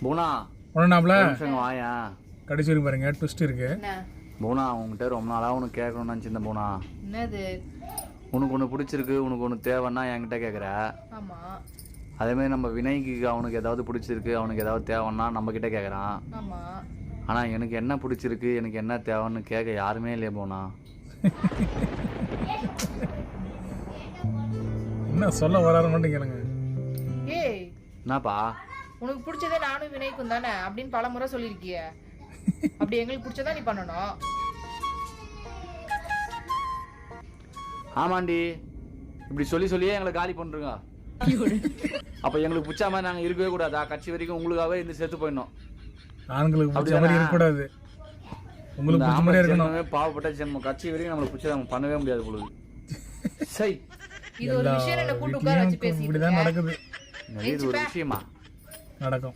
பூனா ஒன்றாப்ல வாயா கடைசி வரைக்கும் பாருங்க ட்விஸ்ட் இருக்கு. பூனா உங்ககிட்ட ரொம்ப நாளாக உனக்கு கேட்கணும்னு நினச்சிருந்தேன் பூனா. என்னது? உனக்கு ஒன்று பிடிச்சிருக்கு, உனக்கு ஒன்று தேவைன்னா என்கிட்ட கேட்குற. ஆமா. அதேமாதிரி நம்ம வினய்க்கு அவனுக்கு ஏதாவது பிடிச்சிருக்கு, அவனுக்கு ஏதாவது தேவைன்னா நம்மக்கிட்ட கேட்குறான். ஆமா. ஆனால் எனக்கு என்ன பிடிச்சிருக்கு, எனக்கு என்ன தேவைன்னு கேட்க யாருமே இல்லையே பூனா. என்ன சொல்ல வராரு மட்டும் கேளுங்க. ஏய் என்னப்பா? உனக்கு பிடிச்சதே நானும் வினய்க்கும் தானே அப்படின்னு பல முறை சொல்லியிருக்கிய. அப்படி எங்களுக்கு பிடிச்சதா நீ பண்ணணும். ஆமாண்டி, இப்படி சொல்லியே எங்களை காலி பண்ணுறோங்க. அப்போ எங்களுக்கு பிடிச்ச மாதிரி நாங்கள் இருக்கவே கூடாதா? கட்சி வரைக்கும் உங்களுக்காகவே இந்த செத்து போயிடணும். ஆண்களுக்கு பிடிச்ச மாதிரி இருக்கக்கூடாது, உங்களுக்கு பிடிச்ச மாதிரி இருக்கணும். பாவப்பட்ட ஜென்மம். கட்சி வரைக்கும் நம்மளுக்கு பிடிச்சத நம்ம பண்ணவே முடியாது பொழுது. சை, இது ஒரு விஷயம் என்ன கூட்டு உட்கார வச்சு பேசிட்டு இப்படிதான் நடக்குது. இது ஒரு விஷயமா நடக்கும்.